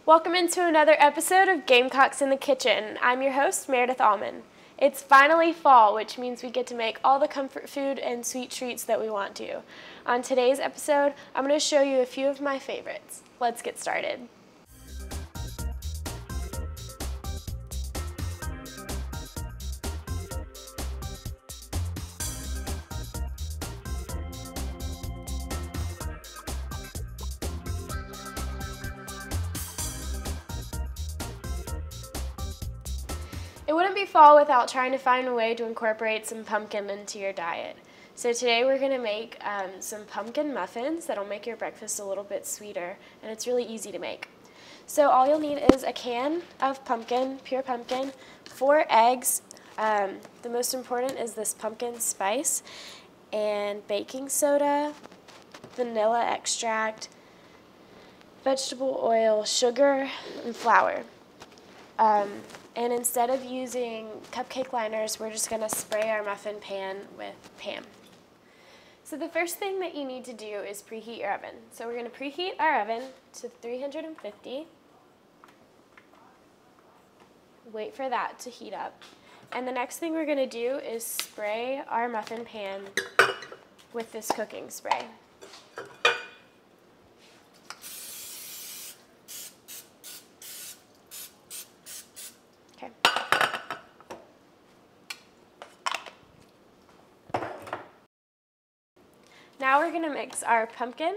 Welcome into another episode of Gamecocks in the Kitchen. I'm your host, Meredith Almond. It's finally fall, which means we get to make all the comfort food and sweet treats that we want to. On today's episode, I'm going to show you a few of my favorites. Let's get started. It wouldn't be fall without trying to find a way to incorporate some pumpkin into your diet. So today we're going to make some pumpkin muffins that'll make your breakfast a little bit sweeter, and it's really easy to make. So all you'll need is a can of pumpkin, pure pumpkin, 4 eggs. The most important is this pumpkin spice, and baking soda, vanilla extract, vegetable oil, sugar, and flour. And instead of using cupcake liners, we're just going to spray our muffin pan with Pam. So the first thing that you need to do is preheat your oven. So we're going to preheat our oven to 350. Wait for that to heat up. And the next thing we're going to do is spray our muffin pan with this cooking spray. Okay. Now we're going to mix our pumpkin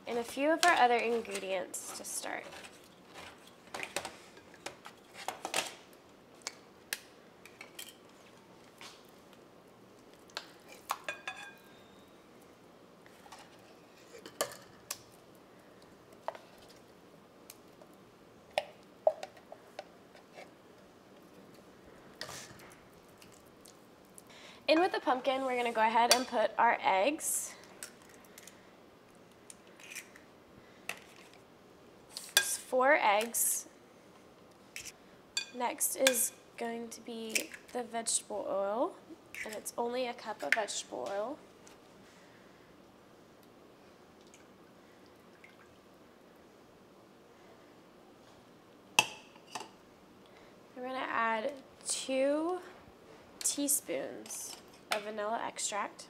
and a few of our other ingredients to start. In with the pumpkin, we're going to go ahead and put our eggs. It's 4 eggs. Next is going to be the vegetable oil, and it's only a cup of vegetable oil. We're going to add 2 teaspoons of vanilla extract.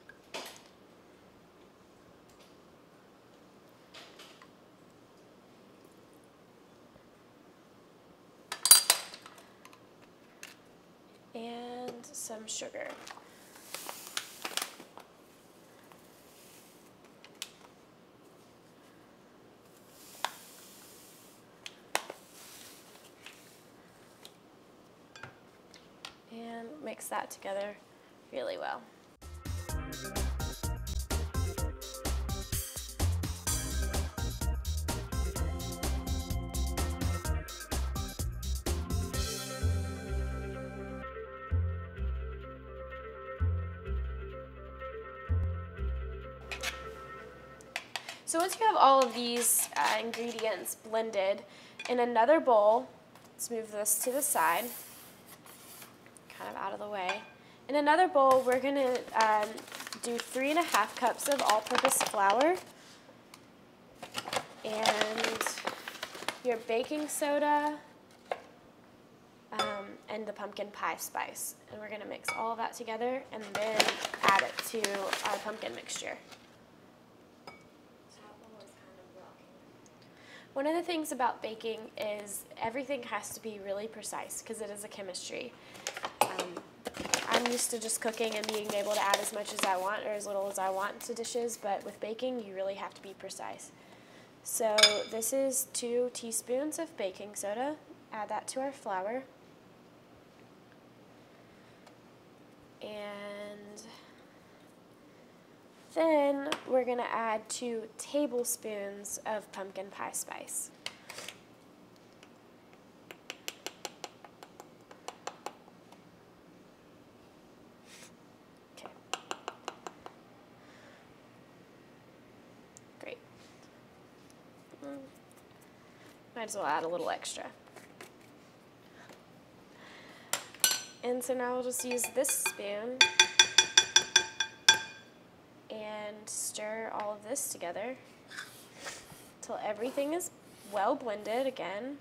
And some sugar. And mix that together really well. So once you have all of these ingredients blended in another bowl, let's move this to the side, kind of out of the way. In another bowl, we're going to do 3½ cups of all-purpose flour and your baking soda and the pumpkin pie spice. And we're going to mix all of that together and then add it to our pumpkin mixture. One of the things about baking is everything has to be really precise because it is a chemistry. I'm used to just cooking and being able to add as much as I want or as little as I want to dishes, but with baking, you really have to be precise. So this is 2 teaspoons of baking soda. Add that to our flour. And then we're going to add 2 tablespoons of pumpkin pie spice. Okay. Great. Might as well add a little extra. And so now we'll just use this spoon and stir all of this together until everything is well blended again.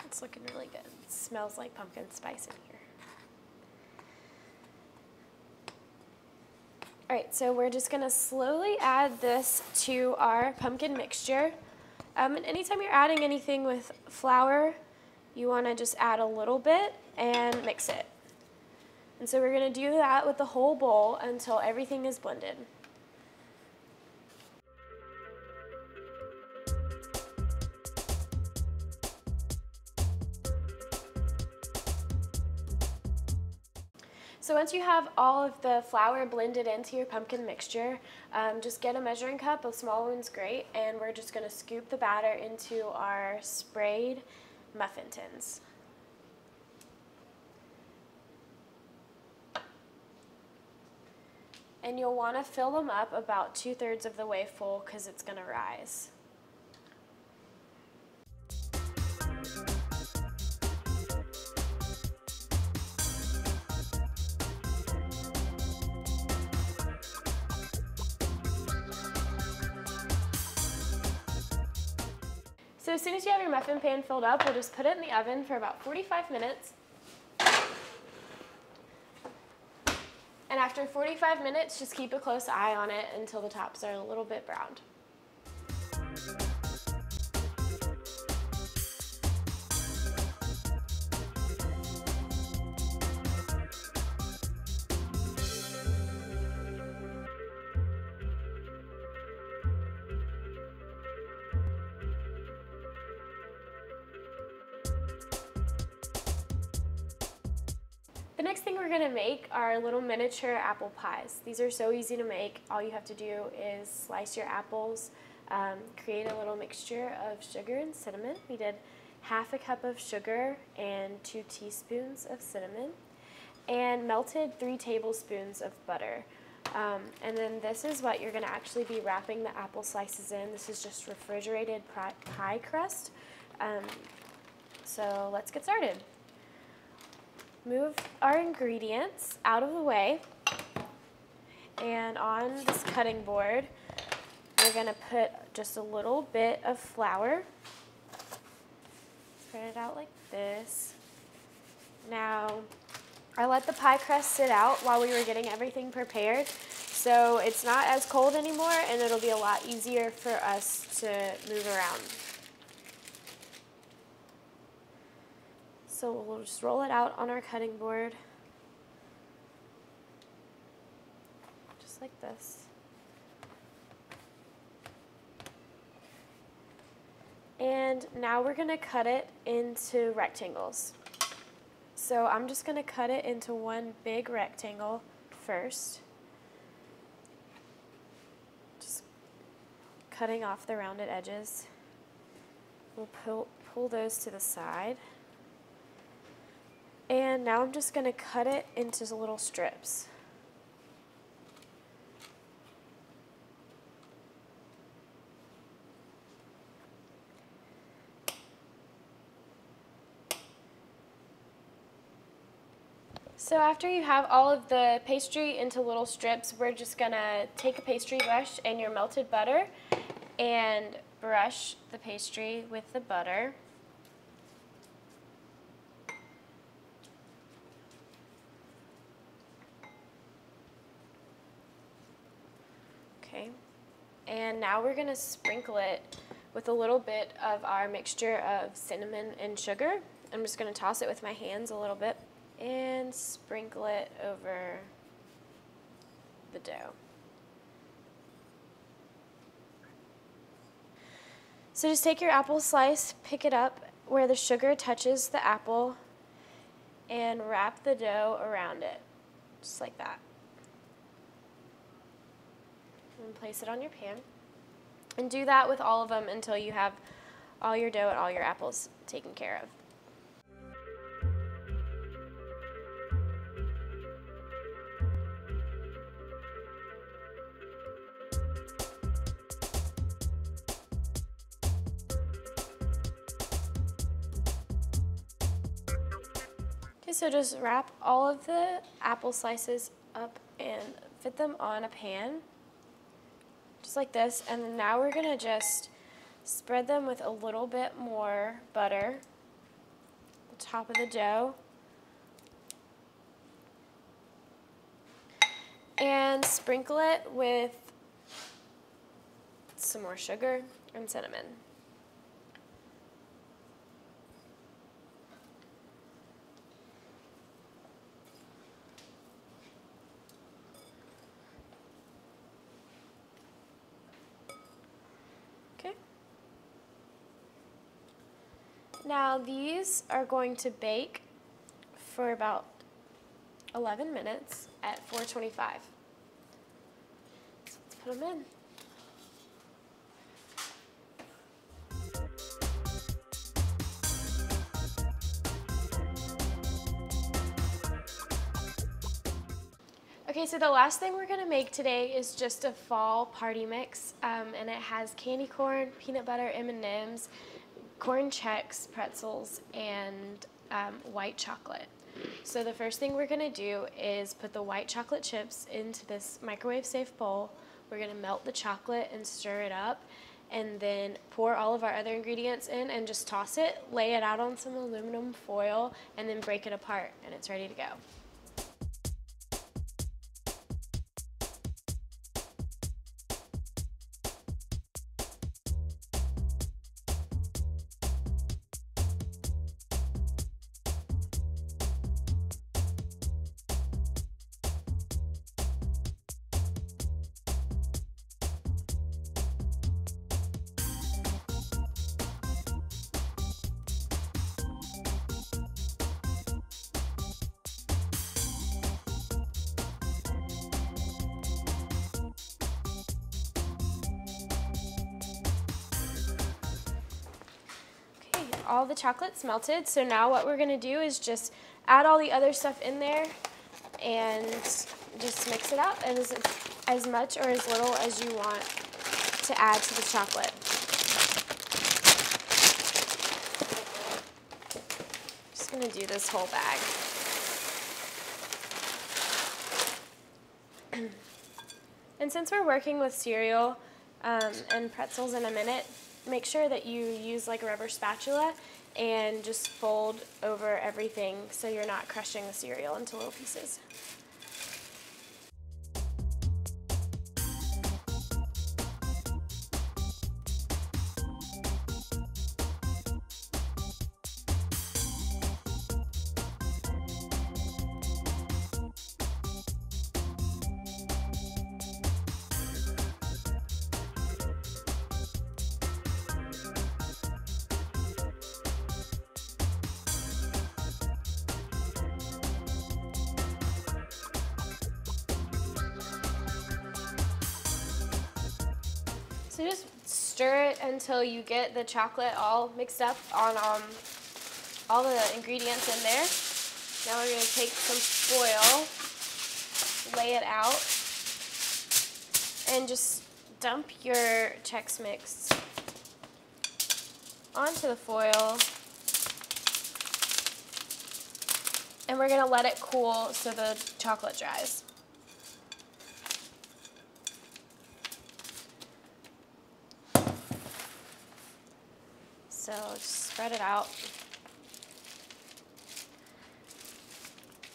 It's looking really good. It smells like pumpkin spice in here. All right, so we're just gonna slowly add this to our pumpkin mixture. And anytime you're adding anything with flour, you wanna just add a little bit and mix it. And so we're gonna do that with the whole bowl until everything is blended. So once you have all of the flour blended into your pumpkin mixture, just get a measuring cup, a small one's great, and we're just gonna scoop the batter into our sprayed muffin tins. And you'll wanna fill them up about 2/3 of the way full because it's gonna rise. So as soon as you have your muffin pan filled up, we'll just put it in the oven for about 45 minutes. And after 45 minutes, just keep a close eye on it until the tops are a little bit browned. The next thing we're gonna make are little miniature apple pies. These are so easy to make. All you have to do is slice your apples, create a little mixture of sugar and cinnamon. We did 1/2 cup of sugar and 2 teaspoons of cinnamon, and melted 3 tablespoons of butter. And then this is what you're gonna actually be wrapping the apple slices in. This is just refrigerated pie crust. So let's get started. Move our ingredients out of the way, and on this cutting board we're going to put just a little bit of flour. Spread it out like this. Now I let the pie crust sit out while we were getting everything prepared, so it's not as cold anymore and it'll be a lot easier for us to move around. So we'll just roll it out on our cutting board, just like this. And now we're going to cut it into rectangles. So I'm just going to cut it into one big rectangle first, just cutting off the rounded edges. We'll pull those to the side. And now I'm just going to cut it into little strips. So after you have all of the pastry into little strips, we're just going to take a pastry brush and your melted butter and brush the pastry with the butter. Okay, and now we're going to sprinkle it with a little bit of our mixture of cinnamon and sugar. I'm just going to toss it with my hands a little bit and sprinkle it over the dough. So just take your apple slice, pick it up where the sugar touches the apple, and wrap the dough around it, just like that. And place it on your pan. And do that with all of them until you have all your dough and all your apples taken care of. Okay, so just wrap all of the apple slices up and fit them on a pan, just like this. And then now we're gonna just spread them with a little bit more butter on top of the dough. And sprinkle it with some more sugar and cinnamon. Okay. Now these are going to bake for about 11 minutes at 425. So let's put them in. Okay, so the last thing we're gonna make today is just a fall party mix, and it has candy corn, peanut butter M&Ms, corn Chex, pretzels, and white chocolate. So the first thing we're gonna do is put the white chocolate chips into this microwave safe bowl. We're gonna melt the chocolate and stir it up, and then pour all of our other ingredients in and just toss it, lay it out on some aluminum foil, and then break it apart, and it's ready to go. All the chocolate's melted, so now what we're gonna do is just add all the other stuff in there and just mix it out as much or as little as you want to add to the chocolate. Just gonna do this whole bag. And since we're working with cereal and pretzels in a minute, make sure that you use like a rubber spatula and just fold over everything so you're not crushing the cereal into little pieces. So just stir it until you get the chocolate all mixed up on all the ingredients in there. Now we're going to take some foil, lay it out, and just dump your Chex Mix onto the foil. And we're going to let it cool so the chocolate dries. So just spread it out.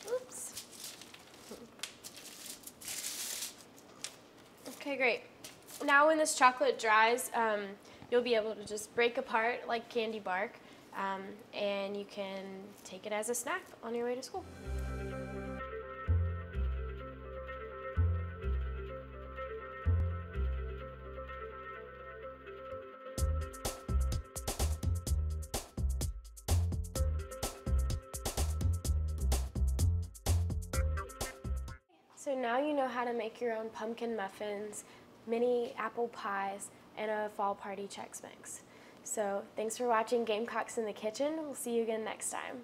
Oops. Okay, great. Now when this chocolate dries, you'll be able to just break apart like candy bark, and you can take it as a snack on your way to school. So now you know how to make your own pumpkin muffins, mini apple pies, and a fall party Chex Mix. So thanks for watching Gamecocks in the Kitchen. We'll see you again next time.